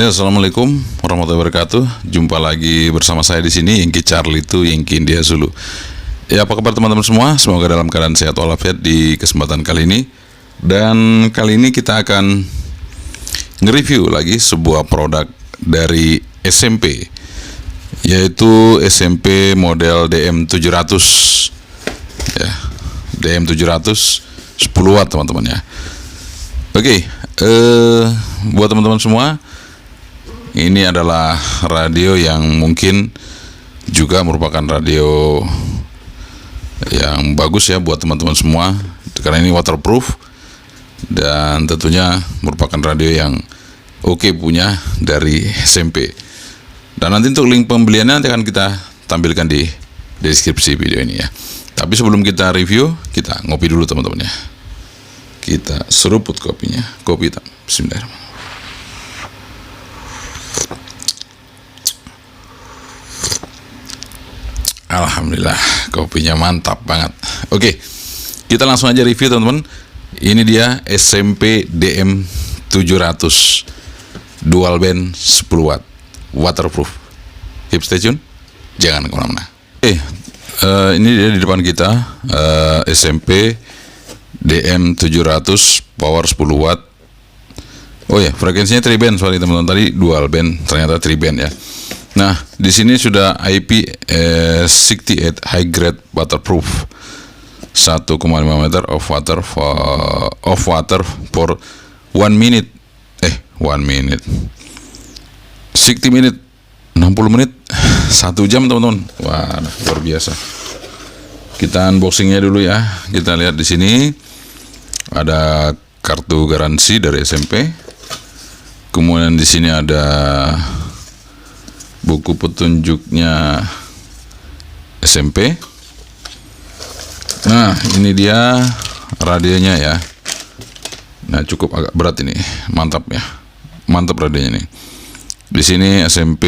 Ya, assalamualaikum warahmatullahi wabarakatuh. Jumpa lagi bersama saya di sini, Yengki Charlie itu Yengki India Zulu. Ya, apa kabar teman-teman semua? Semoga dalam keadaan sehat walafiat di kesempatan kali ini. Dan kali ini kita akan nge-review lagi sebuah produk dari SMP, yaitu SMP model DM700. Ya, DM700 10 watt teman-teman ya. Oke, buat teman-teman semua, ini adalah radio yang mungkin juga merupakan radio yang bagus ya buat teman-teman semua, karena ini waterproof dan tentunya merupakan radio yang oke punya dari SMP. Dan nanti untuk link pembeliannya nanti akan kita tampilkan di deskripsi video ini ya. Tapi sebelum kita review, kita ngopi dulu teman-teman ya. Kita seruput kopinya, kopi hitam. Bismillahirrahmanirrahim. Alhamdulillah, kopinya mantap banget. Oke, kita langsung aja review teman-teman. Ini dia SMP DM700 dual band 10 watt waterproof. Keep stay tune, jangan kemana-mana. Ini dia di depan kita, SMP DM700 power 10 watt. Oh ya, frekuensinya 3 band, sorry teman-teman, tadi dual band, ternyata 3 band ya. Nah, di sini sudah IP68 high grade waterproof, 1,5 meter of water for 1 minute. 1 minute. 60 minute, 60 menit, 1 jam teman-teman. Wah, luar biasa. Kita unboxingnya dulu ya. Kita lihat di sini ada kartu garansi dari SMP. Kemudian di sini ada buku petunjuknya SMP. Nah, ini dia radionya ya. Nah, cukup agak berat ini, mantap ya, mantap radionya nih. Di sini SMP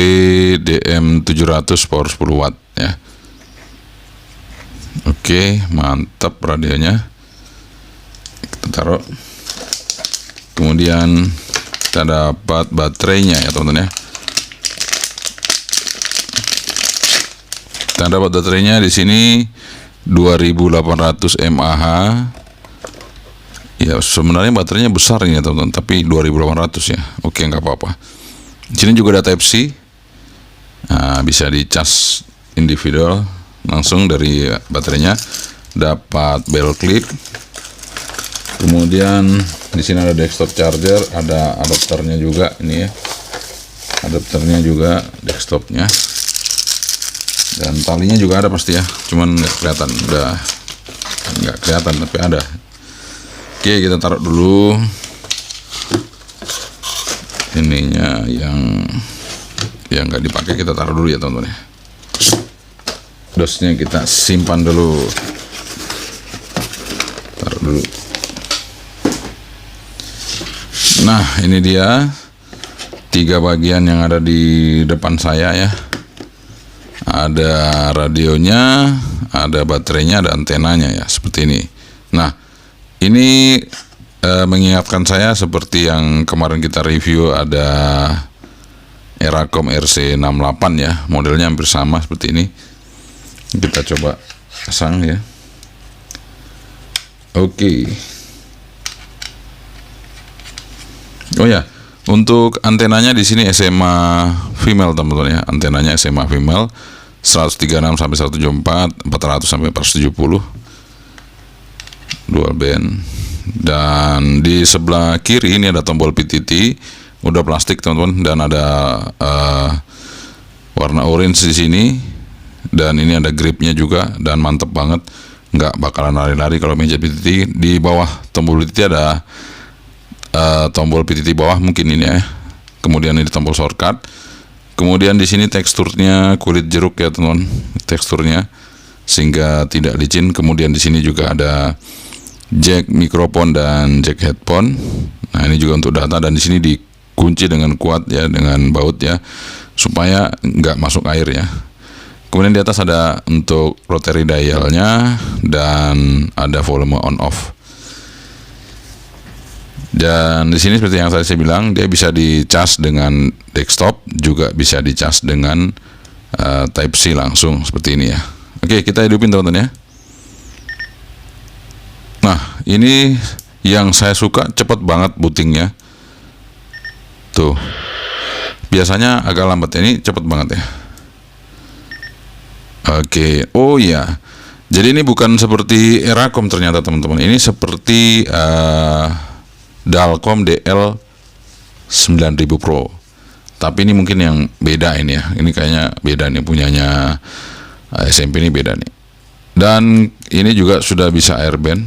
DM700 power 10 watt ya. Oke, mantap radionya. Kita taruh. Kemudian kita dapat baterainya ya teman-teman ya. Kita dapat baterainya di sini 2800 mAh. Ya, sebenarnya baterainya besar ini ya teman-teman, tapi 2800 ya. Oke, nggak apa-apa. Di sini juga ada Type C. Nah, bisa dicas individual langsung dari baterainya. Dapat bell clip. Kemudian di sini ada desktop charger, ada adapternya juga ini ya. Adapternya juga desktopnya. Dan talinya juga ada pasti ya, cuman nggak kelihatan, udah nggak kelihatan tapi ada. Oke, kita taruh dulu ininya yang nggak dipakai, kita taruh dulu ya teman-teman ya. Dosnya kita simpan dulu, taruh dulu. Nah, ini dia 3 bagian yang ada di depan saya ya. Ada radionya, ada baterainya, ada antenanya ya, seperti ini. Nah, ini mengingatkan saya seperti yang kemarin kita review, ada Eracom RC68 ya, modelnya hampir sama seperti ini. Kita coba pasang ya. Oke. Oh ya, untuk antenanya di sini SMA female teman-teman ya. Antenanya SMA female 136 sampai 174, 400 sampai 470. Dual band. Dan di sebelah kiri ini ada tombol PTT, udah plastik teman-teman, dan ada warna orange di sini. Dan ini ada gripnya juga, dan mantep banget, nggak bakalan lari-lari kalau meja PTT. Di bawah tombol PTT ada tombol PTT bawah mungkin ini ya. Kemudian ini tombol shortcut. Kemudian di sini teksturnya kulit jeruk ya teman-teman, teksturnya sehingga tidak licin. Kemudian di sini juga ada jack mikrofon dan jack headphone. Nah, ini juga untuk data, dan di sini dikunci dengan kuat ya, dengan baut ya, supaya nggak masuk air ya. Kemudian di atas ada untuk rotary dialnya dan ada volume on off. Dan di sini seperti yang tadi saya bilang, dia bisa dicas dengan desktop, juga bisa dicas dengan Type C langsung seperti ini ya. Oke, kita hidupin teman-teman ya. Nah, ini yang saya suka, cepat banget bootingnya. Tuh, biasanya agak lambat, ini cepat banget ya. Oke, oh ya. Jadi ini bukan seperti Eracom ternyata teman-teman. Ini seperti Dalcom DL 9000 Pro. Tapi ini mungkin yang beda ini ya. Ini kayaknya beda nih, punyanya SMP ini beda nih. Dan ini juga sudah bisa airband.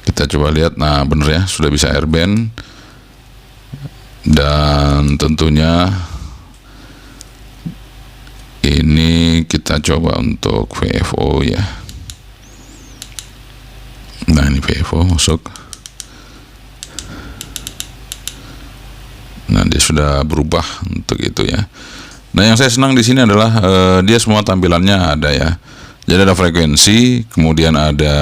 Kita coba lihat. Nah, bener ya, sudah bisa airband. Dan tentunya ini kita coba untuk VFO ya. Nah, ini VFO masuk. Nah, dia sudah berubah untuk itu ya. Nah, yang saya senang di sini adalah dia semua tampilannya ada ya. Jadi ada frekuensi, kemudian ada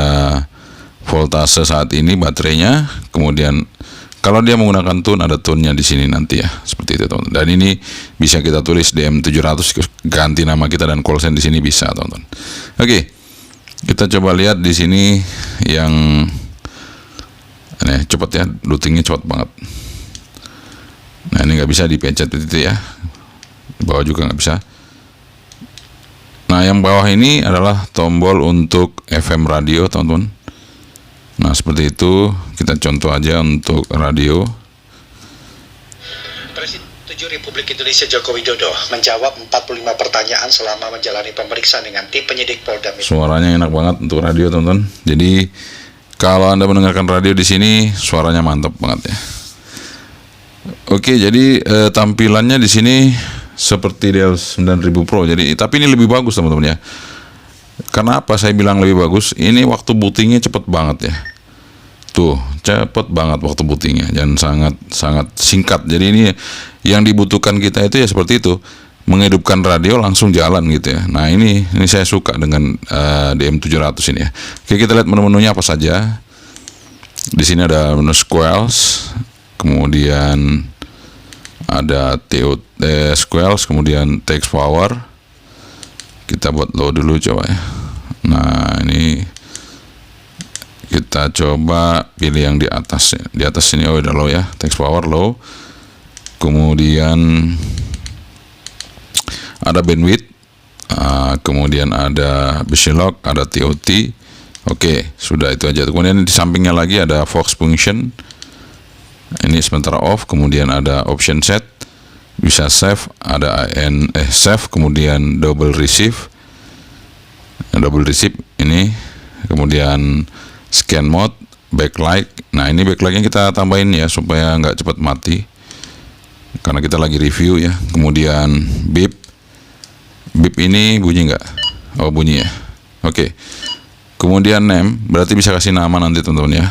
voltase saat ini baterainya, kemudian kalau dia menggunakan tune, ada tune-nya di sini nanti ya, seperti itu teman-teman. Dan ini bisa kita tulis DM700, ganti nama kita dan call sign di sini bisa teman-teman. Oke, kita coba lihat di sini yang ini cepat ya, lootingnya cepat banget. Nah, ini nggak bisa dipencet itu ya, di bawah juga nggak bisa. Nah, yang bawah ini adalah tombol untuk FM radio teman-teman. Nah, seperti itu. Kita contoh aja untuk radio. Presiden Republik Indonesia Joko Widodo menjawab 45 pertanyaan selama menjalani pemeriksaan dengan tim penyidik Polda Metro. Suaranya enak banget untuk radio teman-teman. Jadi kalau Anda mendengarkan radio di sini, suaranya mantap banget ya. Oke, jadi tampilannya di sini seperti DL 9000 Pro. Jadi tapi ini lebih bagus teman-teman ya. Karena apa saya bilang lebih bagus? Ini waktu bootingnya cepet banget ya. Tuh, cepet banget waktu bootingnya dan sangat singkat. Jadi ini yang dibutuhkan kita itu ya seperti itu, menghidupkan radio langsung jalan gitu ya. Nah, ini saya suka dengan DM700 ini ya. Oke, kita lihat menu-menunya apa saja. Di sini ada menu Squelch, kemudian ada TOT Squelch, kemudian Text Power. Kita buat low dulu coba ya. Nah, ini kita coba pilih yang di atas ya. Di atas ini udah low ya, Text Power low. Kemudian ada bandwidth, kemudian ada Busy Lock, ada TOT. Oke, sudah itu aja. Kemudian di sampingnya lagi ada Vox Function. Ini sementara off. Kemudian ada Option Set, bisa save, ada save, kemudian double receive ini, kemudian scan mode, backlight. Nah, ini backlightnya kita tambahin ya supaya nggak cepat mati karena kita lagi review ya. Kemudian beep ini bunyi nggak? Oh, bunyi ya. Oke. Kemudian name, berarti bisa kasih nama nanti teman-teman ya.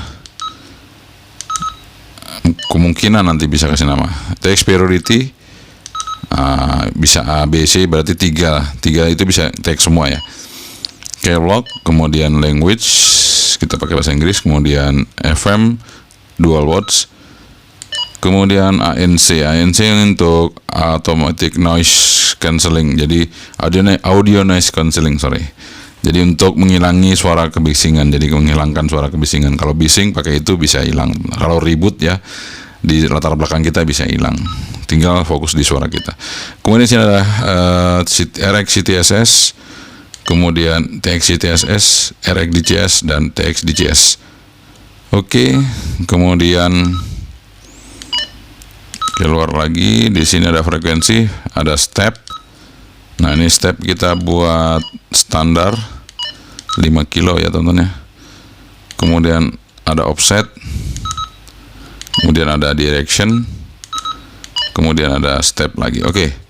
Kemungkinan nanti bisa kasih nama. Text priority bisa A, B, C, berarti tiga itu bisa tag semua ya. Keylog, kemudian language kita pakai bahasa Inggris, kemudian FM dual words, kemudian ANC untuk automatic noise cancelling. Jadi audio noise cancelling, jadi untuk menghilangi suara kebisingan, jadi menghilangkan suara kebisingan. Kalau bising pakai itu bisa hilang. Kalau ribut ya di latar belakang kita bisa hilang, tinggal fokus di suara kita. Kemudian sini ada RX CTSS, kemudian TX CTSS, RX DCS, dan TX DCS. Oke, kemudian keluar lagi. Di sini ada frekuensi, ada step. Nah, ini step kita buat standar 5 kilo ya teman-teman ya. Kemudian ada offset, kemudian ada direction, kemudian ada step lagi. Oke.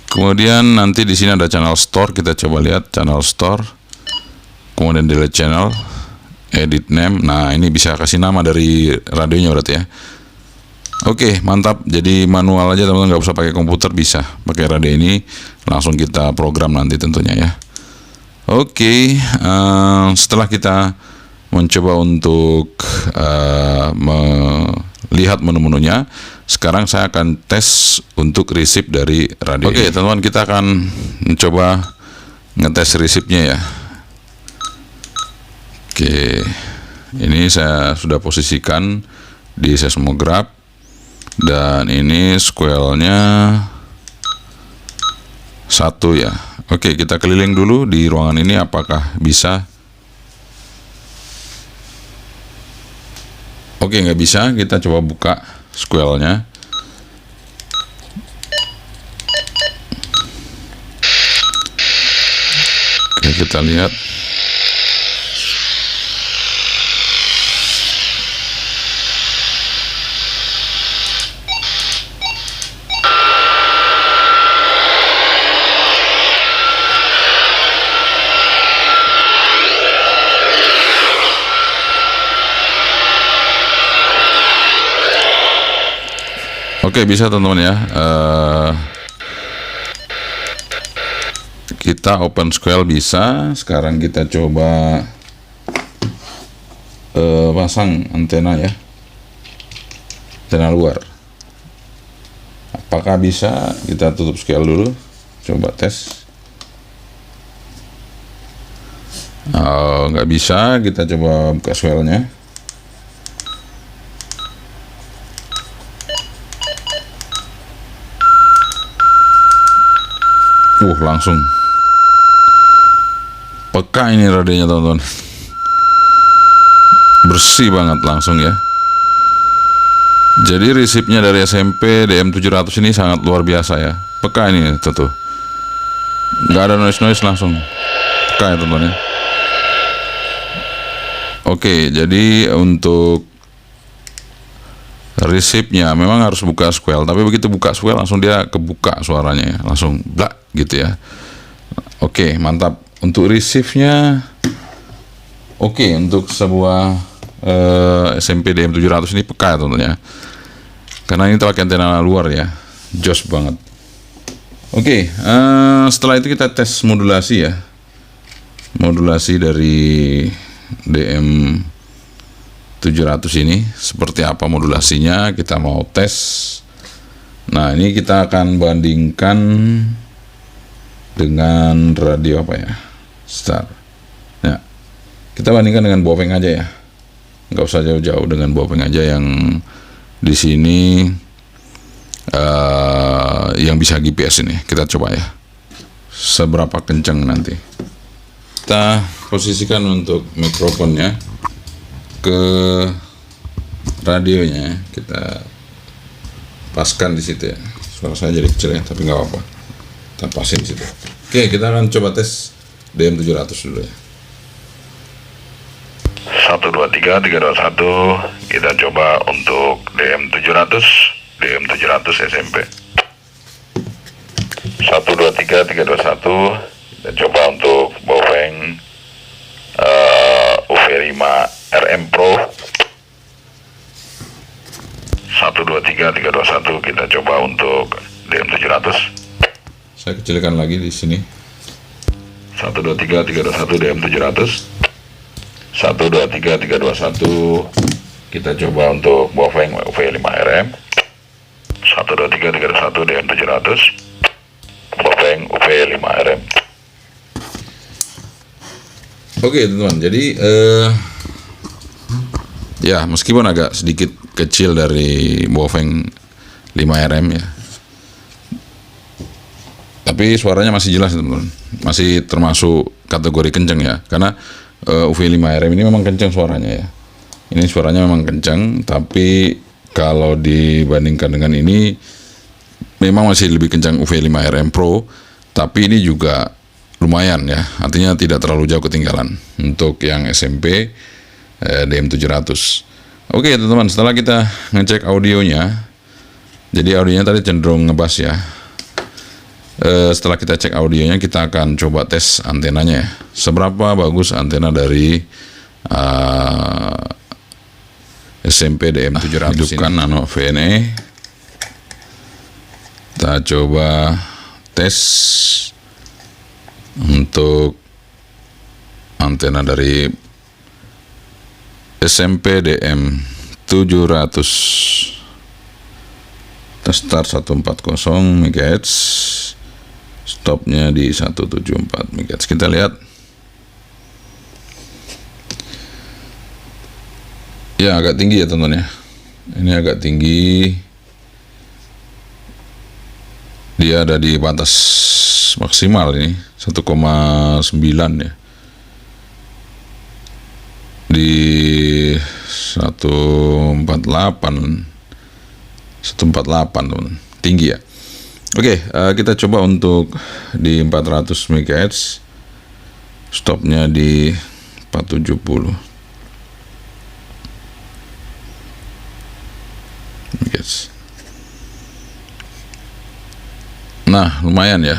Kemudian nanti di sini ada channel store, kita coba lihat channel store. Kemudian delete channel, edit name. Nah, ini bisa kasih nama dari radionya berarti ya. Oke, mantap. Jadi manual aja teman-teman, nggak usah pakai komputer, bisa pakai radio ini langsung kita program nanti tentunya ya. Oke, setelah kita mencoba untuk melihat menu-menunya. Sekarang saya akan tes untuk receive dari radio. Oke, teman-teman, kita akan mencoba ngetes receive-nya ya. Oke, ini saya sudah posisikan di seismograph, dan ini square-nya 1 ya. Oke, kita keliling dulu di ruangan ini, apakah bisa. Oke, nggak bisa. Kita coba buka square-nya. Oke, kita lihat. Oke, bisa teman-teman ya. Kita open square bisa. Sekarang kita coba pasang antena ya, antena luar. Apakah bisa? Kita tutup square dulu, coba tes. Nggak bisa. Kita coba buka square-nya. Langsung peka ini radionya teman-teman, bersih banget langsung ya. Jadi receive-nya dari SMP DM700 ini sangat luar biasa ya. Peka ini tuh, nggak ada noise langsung peka ya teman-teman ya. Oke, jadi untuk receive-nya memang harus buka square, tapi begitu buka square langsung dia kebuka suaranya ya, langsung blak gitu ya. Oke, mantap. Untuk receive-nya oke, untuk sebuah SMP DM700 ini peka tentunya, karena ini pakai antena luar ya, jos banget. Oke, setelah itu kita tes modulasi ya, modulasi dari DM700 ini seperti apa modulasinya, kita mau tes. Nah, ini kita akan bandingkan dengan radio apa ya, Star. Nah, kita bandingkan dengan Baofeng aja ya, nggak usah jauh-jauh, dengan Baofeng aja yang di sini yang bisa GPS ini. Kita coba ya, seberapa kencang nanti. Kita posisikan untuk mikrofonnya ke radionya, kita paskan di situ ya. Suara saya jadi kecil ya, tapi nggak apa-apa, kita pasin di situ. Oke, kita akan coba tes DM700 dulu ya. 1, 2, 3, 3, 2, 1. Kita coba untuk DM700 SMP. 1, 2, 3, 3, 2, 1. Kita coba untuk Baofeng UV5 RM Pro. 1, 2, 3, 3, 2, 1. Kita coba untuk DM700. Saya kecilkan lagi di sini. 1, 2, 3, 3, 2, 1 DM700. 1, 2, 3, 3, 2, 1. Kita coba untuk Baofeng UV5 RM. 1, 2, 3, 3, 2, 1 DM700. Baofeng UV5 RM. Oke teman-teman, jadi ya meskipun agak sedikit kecil dari Baofeng 5RM ya, tapi suaranya masih jelas teman-teman, masih termasuk kategori kenceng ya, karena UV5RM ini memang kenceng suaranya ya. Ini suaranya memang kenceng, tapi kalau dibandingkan dengan ini memang masih lebih kencang UV5RM Pro, tapi ini juga lumayan ya, artinya tidak terlalu jauh ketinggalan untuk yang SMP DM700. Oke teman-teman, setelah kita ngecek audionya, jadi audionya tadi cenderung ngebas ya. Setelah kita cek audionya, kita akan coba tes antenanya ya. Seberapa bagus antena dari SMP DM700 hidupkan nano VNE. Kita coba tes untuk antena dari SMP DM 700. Kita start 140 MHz, stopnya di 174 MHz. Kita lihat ya, agak tinggi ya teman-teman ya. Ini agak tinggi, dia ada di batas maksimal ini 1,9 ya, di 148 teman, tinggi ya. Oke, kita coba untuk di 400 MHz, stopnya di 470 MHz. Nah, lumayan ya.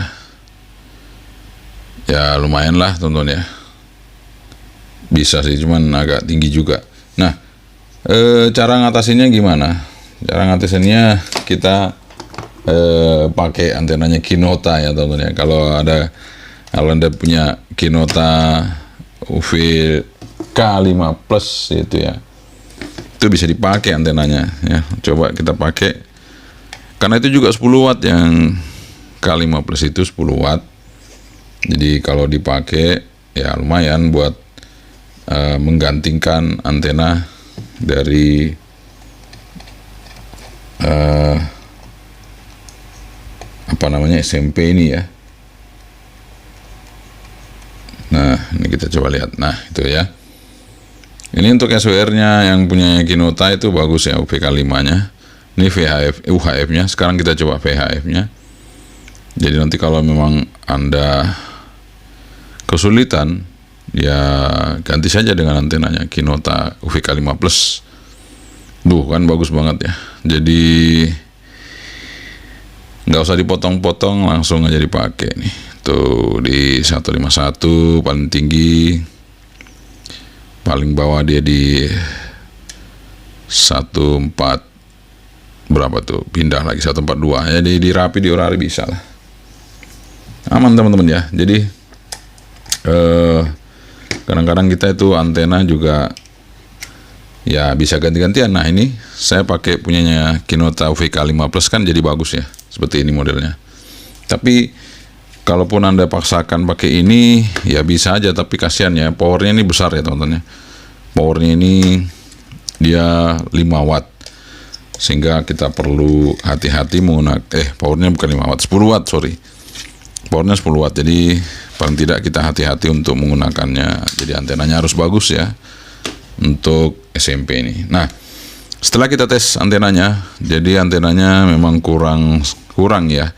Ya lumayan lah teman-teman ya. Bisa sih, cuman agak tinggi juga. Nah, cara ngatasinnya gimana? Cara ngatasinnya kita pakai antenanya Kinota ya teman-teman ya. Kalau Anda punya Kinota UV K5 Plus itu ya, itu bisa dipakai antenanya ya. Coba kita pakai, karena itu juga 10 watt, yang K5 Plus itu 10 watt. Jadi kalau dipakai ya lumayan buat menggantikan antena dari SMP ini ya. Nah, ini kita coba lihat. Nah, itu ya. Ini untuk SWR-nya yang punya Kinota itu bagus ya, UVK5-nya. Ini UHF-nya. Sekarang kita coba VHF-nya. Jadi nanti kalau memang Anda kesulitan, ya ganti saja dengan antenanya Kinota UVK5 Plus. Kan bagus banget ya. Jadi nggak usah dipotong-potong, langsung aja dipakai nih. Tuh di 151 paling tinggi, paling bawah dia di 14 berapa tuh, pindah lagi 142 ya. Di rapi di orari bisa lah, aman teman-teman ya. Jadi kadang-kadang kita itu antena juga ya bisa ganti-gantian. Nah, ini saya pakai punyanya Kinota UVK5 Plus kan jadi bagus ya, seperti ini modelnya. Tapi kalaupun Anda paksakan pakai ini ya bisa aja, tapi kasihan ya, powernya ini besar ya teman-teman ya. Powernya ini dia 5 watt, sehingga kita perlu hati-hati menggunakan powernya bukan 5 watt, 10 watt, sorry. Powernya 10 watt, jadi paling tidak kita hati-hati untuk menggunakannya. Jadi antenanya harus bagus ya untuk SMP ini. Nah, setelah kita tes antenanya, jadi antenanya memang kurang ya.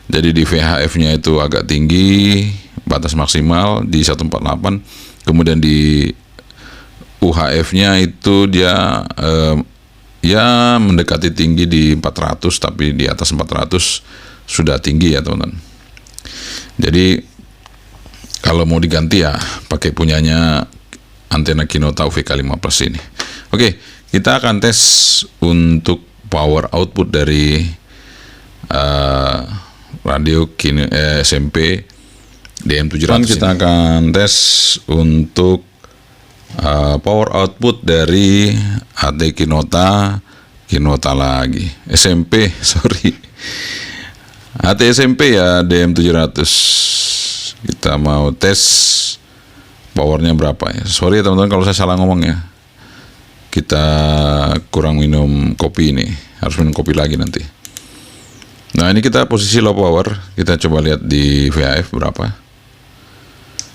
Jadi di VHF-nya itu agak tinggi, batas maksimal di 148. Kemudian di UHF-nya itu dia ya mendekati tinggi di 400, tapi di atas 400 sudah tinggi ya teman-teman. Jadi kalau mau diganti ya pakai punyanya antena Kinota UVK5 Plus ini. Oke, kita akan tes untuk power output dari radio SMP DM700. Kita akan tes untuk power output dari AT Kinota lagi SMP, sorry, AT SMP ya DM700. Kita mau tes powernya berapa ya. Sorry ya teman-teman kalau saya salah ngomong ya. Kita kurang minum kopi ini, harus minum kopi lagi nanti. Nah, ini kita posisi low power. Kita coba lihat di VHF berapa,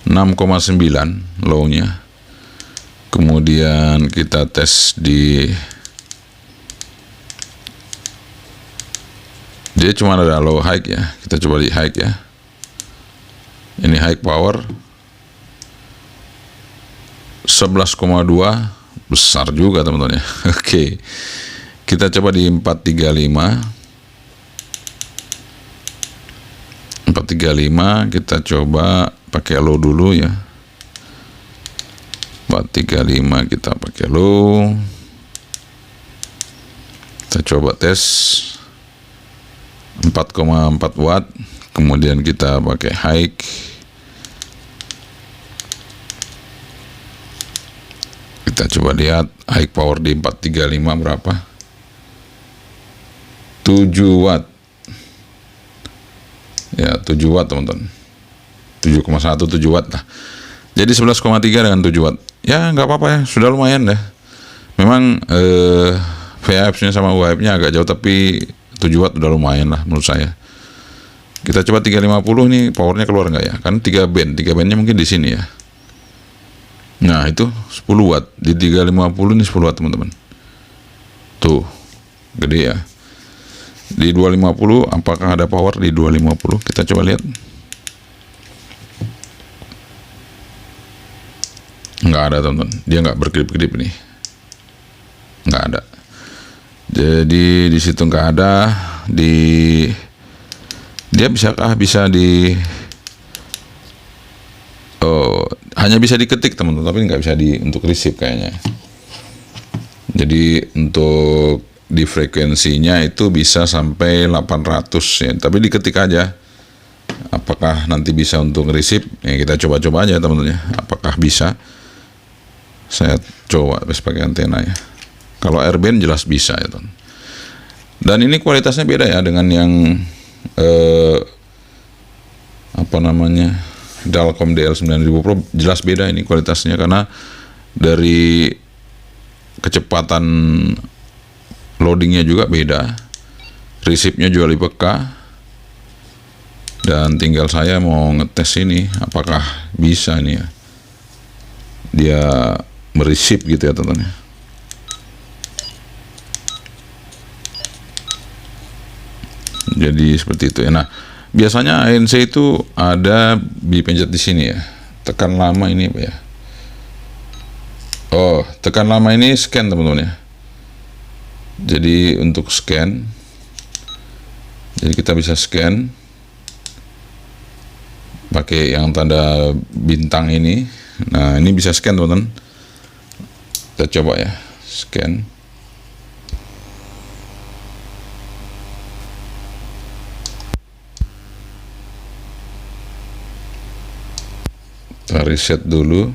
6,9 low-nya. Kemudian kita tes di, dia cuma ada low high ya. Kita coba di high ya. Ini high power 11,2, besar juga teman-teman ya. Oke, kita coba di 435, kita coba pakai low dulu ya. 435 kita pakai low. Kita coba tes 4,4 watt. Kemudian kita pakai high. Kita Kita coba lihat high power di 435 berapa. 7 watt. Ya 7 watt teman-teman. 7,1 7 watt lah. Jadi 11,3 dengan 7 watt. Ya nggak apa-apa ya, sudah lumayan deh. Memang VHF-nya sama UHF-nya agak jauh, tapi 7 watt udah lumayan lah menurut saya. Kita coba 350 nih, powernya keluar nggak ya? Kan 3 bandnya mungkin di sini ya. Nah itu 10 watt di 350 nih, 10 watt teman-teman. Tuh gede ya. Di 250 apakah ada power di 250? Kita coba lihat. Nggak ada teman-teman, dia nggak berkedip-kedip nih, nggak ada. Jadi di situ nggak ada. Dia bisa di hanya bisa diketik teman-teman, tapi nggak bisa untuk receive kayaknya. Jadi untuk di frekuensinya itu bisa sampai 800 ya, tapi diketik aja. Apakah nanti bisa untuk receive? Ya kita coba-coba aja teman-teman ya, apakah bisa. Saya coba pakai antena ya. Kalau airband jelas bisa ya teman. Dan ini kualitasnya beda ya dengan yang Dalcom DL9000 Pro, jelas beda ini kualitasnya, karena dari kecepatan loadingnya juga beda, receive-nya juga lebih peka. Dan tinggal saya mau ngetes ini apakah bisa ini ya, dia mereceive gitu ya teman-teman. Jadi seperti itu ya. Nah biasanya ANC itu ada dipencet di sini ya, tekan lama ini apa ya. Oh, tekan lama ini scan teman-teman ya. Jadi untuk scan, jadi kita bisa scan pakai yang tanda bintang ini. Nah ini bisa scan teman-teman. Kita coba ya, scan. Kita reset dulu.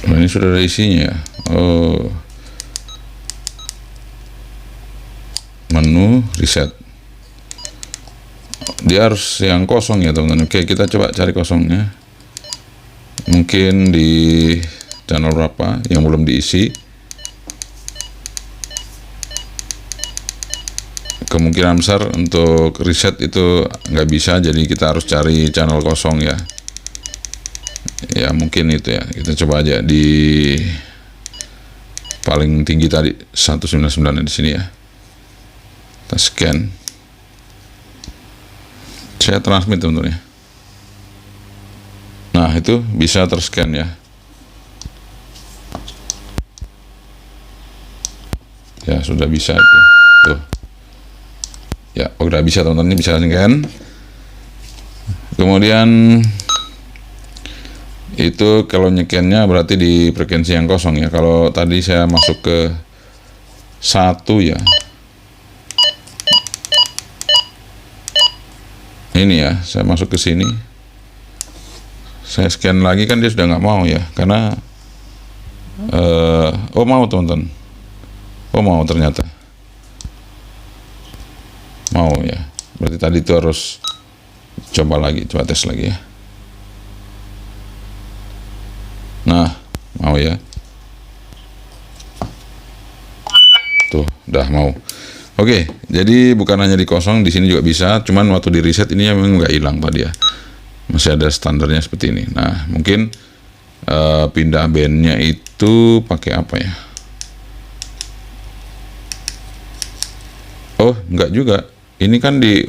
Nah, ini sudah ada isinya ya. Oh, menu reset. Dia harus yang kosong ya teman-teman. Oke, kita coba cari kosongnya. Mungkin di channel berapa yang belum diisi. Kemungkinan besar untuk reset itu nggak bisa, jadi kita harus cari channel kosong ya. Ya mungkin itu ya, kita coba aja di paling tinggi tadi 199 di sini ya. Kita scan. Saya transmit teman-teman ya. Nah itu bisa terscan ya. Ya sudah bisa itu. Tuh. Ya udah bisa teman-teman, ini bisa scan. Kemudian itu kalau nyekennya berarti di frekuensi yang kosong ya. Kalau tadi saya masuk ke 1 ya, ini ya, saya masuk ke sini, saya scan lagi, kan dia sudah nggak mau ya, karena oh mau teman-teman, oh mau, ternyata mau ya, berarti tadi itu harus coba lagi, coba tes lagi ya. Nah, mau ya. Tuh, udah mau. Oke, jadi bukan hanya di kosong, di sini juga bisa. Cuman waktu di reset ini memang nggak hilang tadi ya. Masih ada standarnya seperti ini. Nah, mungkin pindah bandnya itu pakai apa ya? Oh, nggak juga. Ini kan di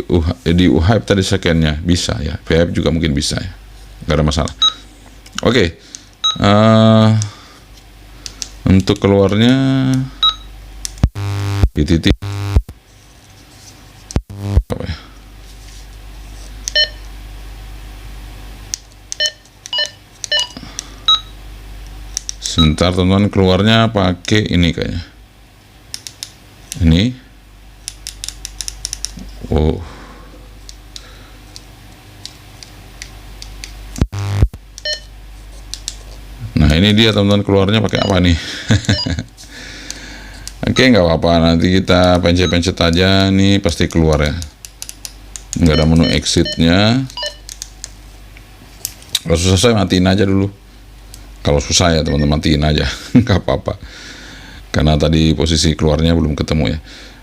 UHF tadi scan-nya bisa ya. VHF juga mungkin bisa ya. Nggak ada masalah. Oke. Untuk keluarnya titik apa ya? Sebentar teman-teman, keluarnya pakai ini kayaknya. Ini. Oh. Nah, ini dia teman-teman, keluarnya pakai apa nih? Oke, nggak apa-apa, nanti kita pencet-pencet aja, nih pasti keluar ya. Nggak ada menu exitnya. Kalau susah saya matiin aja dulu. Kalau susah ya teman-teman, matiin aja, nggak apa-apa. Karena tadi posisi keluarnya belum ketemu ya.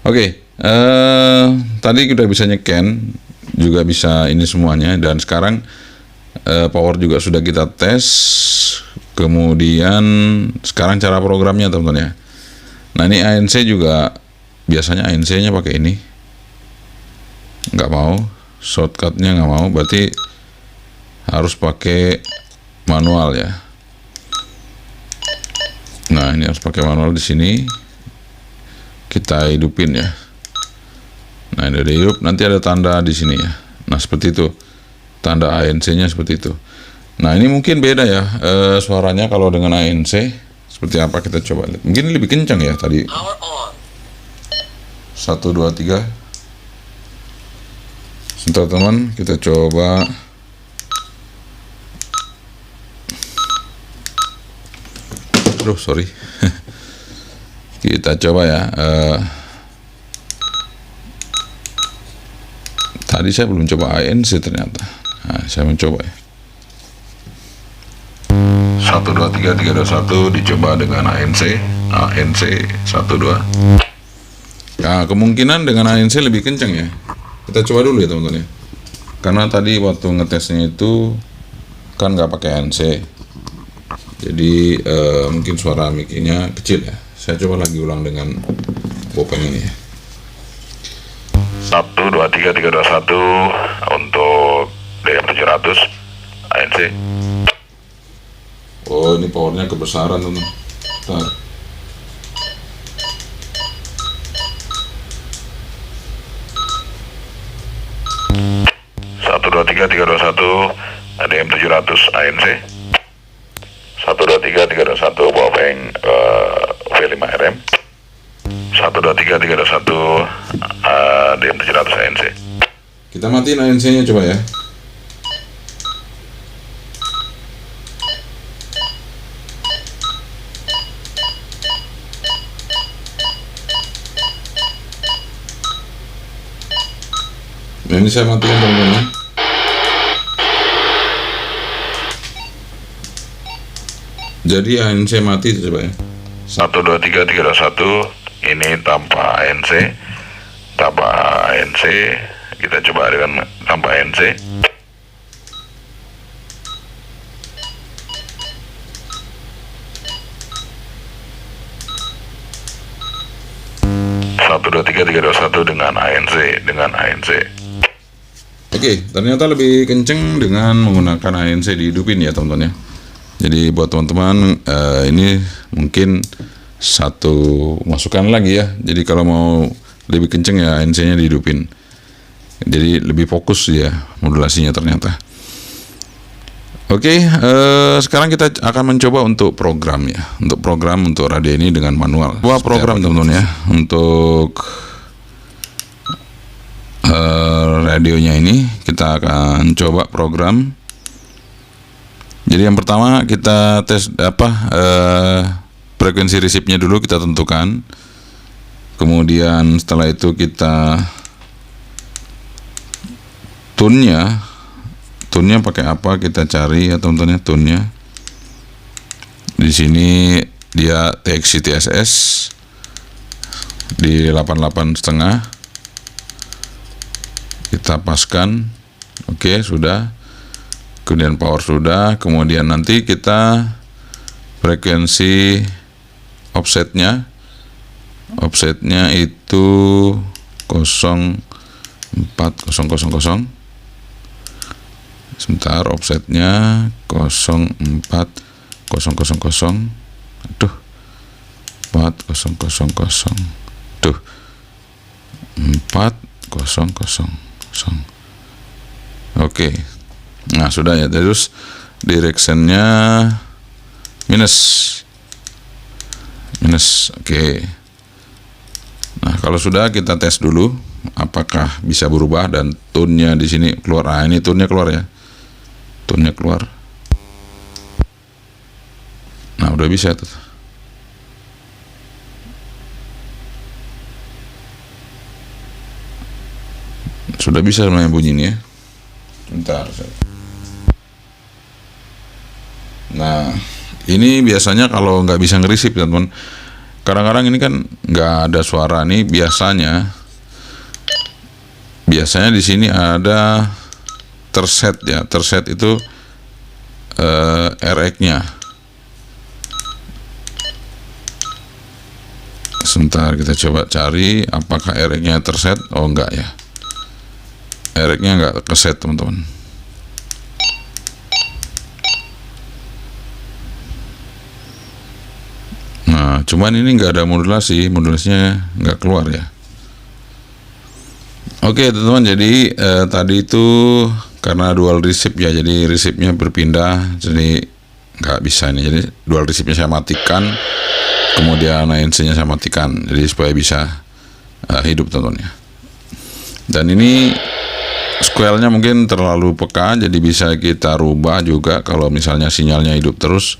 Oke, tadi udah bisa nyeken, juga bisa ini semuanya, dan sekarang power juga sudah kita tes. Kemudian sekarang cara programnya teman-teman ya. Nah, ini ANC juga biasanya ANC-nya pakai ini. Nggak mau, shortcut-nya nggak mau, berarti harus pakai manual ya. Nah, ini harus pakai manual di sini. Kita hidupin ya. Nah, ini udah hidup, nanti ada tanda di sini ya. Nah, seperti itu. Tanda ANC-nya seperti itu. Nah, ini mungkin beda ya suaranya kalau dengan ANC. Seperti apa kita coba lihat. Mungkin lebih kencang ya tadi. 1, 2, 3. Sebentar teman, kita coba. Aduh, sorry. Kita coba ya. Tadi saya belum coba ANC ternyata. Nah, saya mencoba ya. 1, 2, 3, 3, 2, 1 dicoba dengan ANC 1, 2. Nah, kemungkinan dengan ANC lebih kencang ya. Kita coba dulu ya teman-teman ya. Karena tadi waktu ngetesnya itu kan nggak pakai ANC. Jadi mungkin suara mic-nya kecil ya. Saya coba lagi ulang dengan Bopeng ini ya. 1, 2, 3, 3, 2, 1 untuk DM700 ANC. Oh, ini powernya kebesaran teman. Bentar. Satu, 2, 3, 3, 2, 1 DM700 ANC. 1, 2, 3, 3, 2, 1 Bopeng V5RM. 1, 2, 3, 3, 2, 1 DM700 ANC. Kita matiin ANC-nya coba ya. Nah, ini saya matikan teman-teman ya. Jadi ANC mati coba ya. 1, 2, 3, 3, 2, 1 ini tanpa ANC. Tanpa ANC. Kita coba dengan tanpa ANC. 1, 2, 3, 3, 2, 1 dengan ANC. Oke, ternyata lebih kenceng dengan menggunakan ANC dihidupin ya teman-teman ya. Jadi buat teman-teman ini mungkin satu masukan lagi ya. Jadi kalau mau lebih kenceng ya ANC-nya dihidupin. Jadi lebih fokus ya modulasinya ternyata. Oke, sekarang kita akan mencoba untuk program ya. Untuk program untuk radio ini dengan manual. Dua program teman-teman ya. Untuk radionya ini kita akan coba program. Jadi yang pertama kita tes frekuensi resipnya dulu kita tentukan. Kemudian setelah itu kita tune-nya pakai apa kita cari ya teman-teman ya, tune-nya. Di sini dia TXC TSS di 88,5. Kita paskan. Oke, sudah. Kemudian power sudah. Kemudian nanti kita frekuensi offsetnya itu 04000. Sebentar, offsetnya 04000. Aduh, 4000. Tuh, 4000. Oke. Nah, sudah ya. Terus direction-nya minus. Oke. Nah, kalau sudah kita tes dulu apakah bisa berubah dan tone-nya di sini keluar. Nah, ini tone-nya keluar ya. Tone-nya keluar. Nah, udah bisa tuh. Sudah bisa sebenarnya bunyi ini ya. Bentar. Nah, ini biasanya kalau nggak bisa ngerisip teman-teman. Kadang-kadang ini kan nggak ada suara nih. Biasanya di sini ada terset ya. Terset itu RX-nya. Sebentar kita coba cari apakah RX-nya terset. Oh enggak ya. RX-nya enggak keset teman-teman. Nah, cuman ini enggak ada modulasinya enggak keluar ya. Oke teman-teman, jadi tadi itu karena dual receive ya, jadi receive-nya berpindah, jadi nggak bisa nih. Jadi dual receive-nya saya matikan, kemudian ANC-nya saya matikan, jadi supaya bisa hidup teman-teman ya. Dan ini square-nya mungkin terlalu peka, jadi bisa kita rubah juga. Kalau misalnya sinyalnya hidup terus,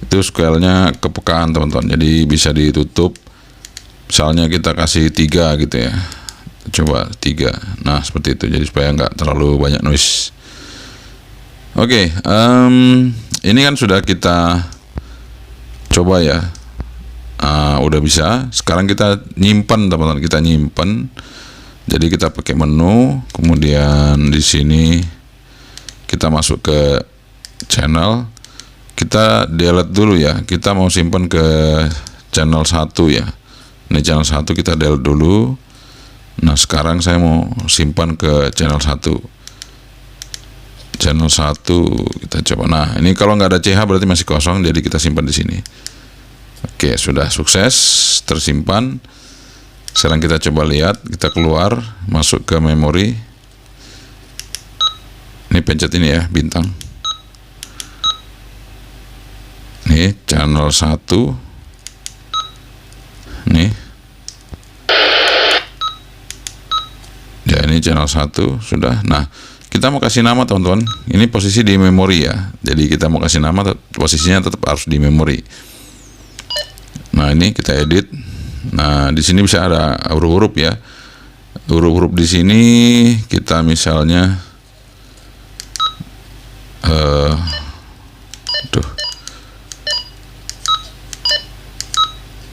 itu square-nya kepekaan teman-teman, jadi bisa ditutup. Misalnya kita kasih 3 gitu ya, coba 3. Nah seperti itu, jadi supaya nggak terlalu banyak noise. Oke, ini kan sudah kita coba ya. Udah bisa. Sekarang kita nyimpen teman-teman, kita nyimpen. Jadi kita pakai menu, kemudian di sini kita masuk ke channel, kita delete dulu ya. Kita mau simpan ke channel 1 ya. Ini channel 1 kita delete dulu. Nah sekarang saya mau simpan ke channel 1. Channel 1 kita coba. Nah ini kalau nggak ada CH berarti masih kosong, jadi kita simpan di sini. Oke, sudah sukses tersimpan. Sekarang kita coba lihat, kita keluar, masuk ke memori. Ini pencet ini ya, bintang. Nih channel 1. Nih. Ya ini channel 1 sudah. Nah, kita mau kasih nama teman-teman. Ini posisi di memori ya. Jadi kita mau kasih nama, posisinya tetap harus di memori. Nah, ini kita edit. Nah, di sini bisa ada huruf-huruf ya. Huruf-huruf di sini kita misalnya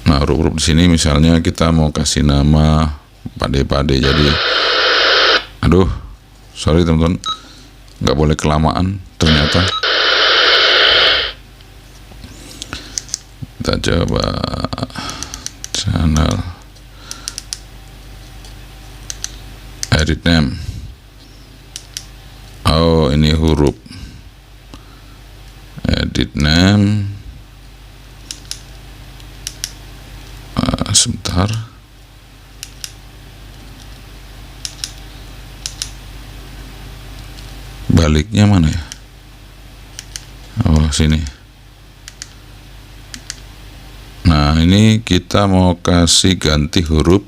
Nah, huruf-huruf di sini misalnya kita mau kasih nama Pade-Pade. Jadi sorry teman-teman, nggak boleh kelamaan ternyata. Kita coba channel edit name. Oh ini huruf edit name. Sebentar. Baliknya mana ya? Oh sini. Nah ini kita mau kasih ganti huruf.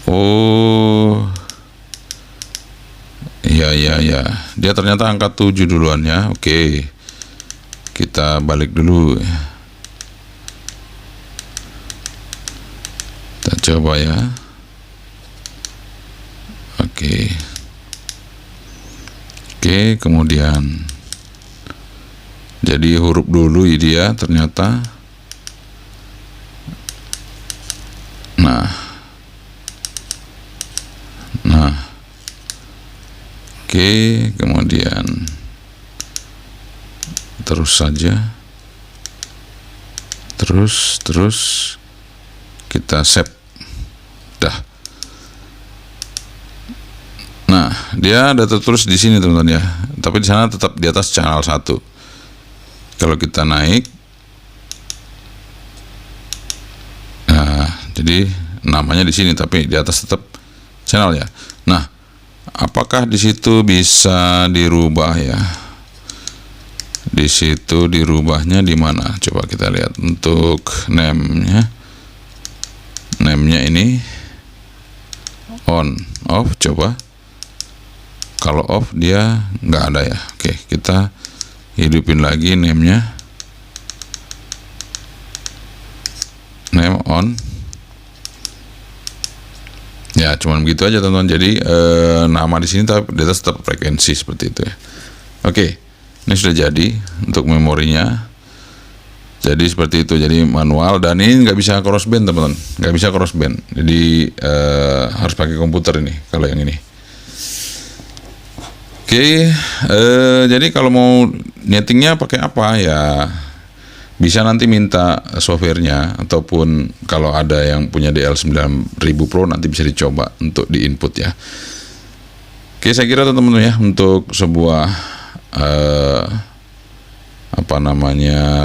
Oh iya dia ternyata angka 7 duluan ya. Oke, kita balik dulu. Kita coba ya. Oke, kemudian jadi huruf dulu dia ternyata. Nah oke, kemudian terus saja, terus kita save. Dah. Nah, dia ada tertulis di sini teman-teman ya. Tapi di sana tetap di atas channel 1. Kalau kita naik, nah, jadi namanya di sini tapi di atas tetap channel ya. Nah, apakah di situ bisa dirubah ya? Di situ dirubahnya di mana? Coba kita lihat untuk name-nya. Name-nya ini on, off. Coba kalau off dia nggak ada ya. Oke, kita hidupin lagi name-nya. Name on. Ya, cuman begitu aja teman-teman. Jadi nama di sini tapi di atas tetap frekuensi seperti itu ya. Oke, ini sudah jadi untuk memorinya. Jadi seperti itu. Jadi manual, dan ini nggak bisa crossband teman-teman. Nggak bisa crossband. Jadi harus pakai komputer ini kalau yang ini. Oke, jadi kalau mau nyetingnya pakai apa ya? Bisa nanti minta softwarenya, ataupun kalau ada yang punya DL9000 Pro nanti bisa dicoba untuk di input ya. Oke, saya kira teman-teman ya, untuk sebuah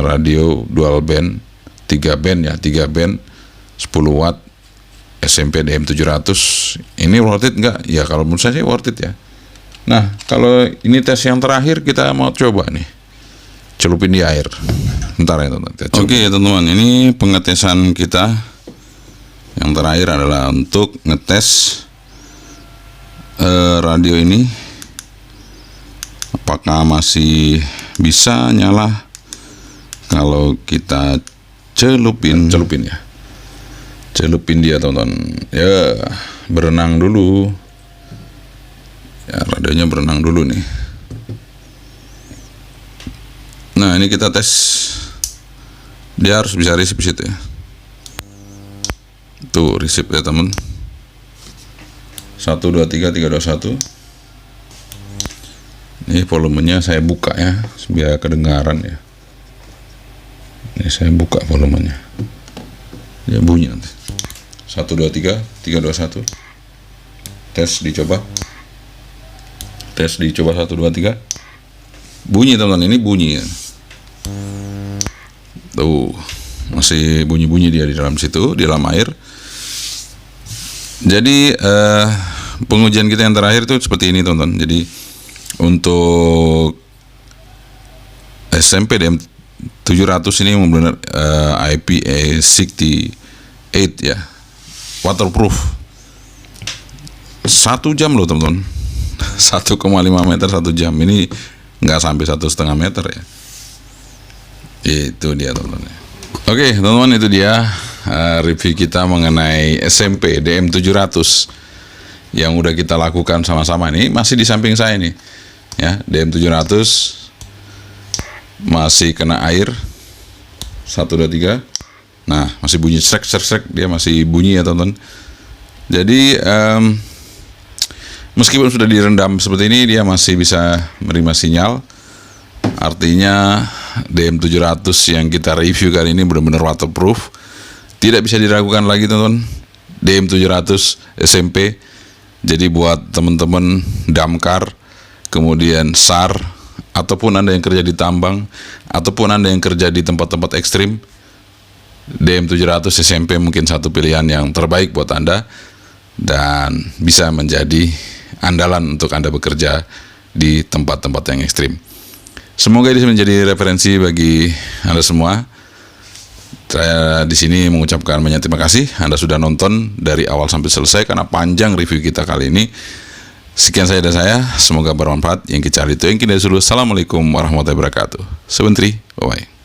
radio dual band 3 band ya, 3 band 10 watt SMP DM700 ini worth it nggak? Ya kalau menurut saya worth it ya. Nah, kalau ini tes yang terakhir kita mau coba nih, celupin di air. Bentar ya teman-teman. Oke ya teman-teman, ini pengetesan kita yang terakhir adalah untuk ngetes radio ini apakah masih bisa nyala kalau kita celupin ya. Celupin dia teman-teman. Ya, berenang dulu. Ya, radionya berenang dulu nih. Nah, ini kita tes. Dia harus bisa receive situ ya. Tuh, receive ya teman. 1 2 3 3 2 1. Ini volumenya saya buka ya, biar kedengaran ya. Ini saya buka volumenya. Dia bunyi nanti. 1 2 3 3 2 1. Tes dicoba. Tes dicoba 1 2 3. Bunyi teman-teman, ini bunyi ya. Tuh, masih bunyi-bunyi dia di dalam situ, di dalam air. Jadi pengujian kita yang terakhir itu seperti ini teman-teman. Jadi untuk SMP DM700 ini benar IP68 ya, waterproof. 1 jam loh teman-teman. 1,5 meter 1 jam. Ini nggak sampai 1,5 meter ya. Itu dia teman-teman. Oke teman-teman, itu dia review kita mengenai SMP DM700 yang udah kita lakukan sama-sama. Ini masih di samping saya nih ya, DM700 masih kena air. 1 2 3. Nah, masih bunyi srek, dia masih bunyi ya teman-teman. Jadi meskipun sudah direndam seperti ini, dia masih bisa menerima sinyal. Artinya DM700 yang kita review kali ini benar-benar waterproof. Tidak bisa diragukan lagi teman-teman, DM700 SMP. Jadi buat teman-teman damkar, kemudian SAR, ataupun Anda yang kerja di tambang, ataupun Anda yang kerja di tempat-tempat ekstrim, DM700 SMP mungkin satu pilihan yang terbaik buat Anda dan bisa menjadi andalan untuk Anda bekerja di tempat-tempat yang ekstrim. Semoga ini menjadi referensi bagi Anda semua. Saya di sini mengucapkan banyak terima kasih Anda sudah nonton dari awal sampai selesai karena panjang review kita kali ini. Sekian saya dan saya, semoga bermanfaat. Yang kita cari itu yang kita dulu. Assalamualaikum warahmatullahi wabarakatuh. Sebentar, bye.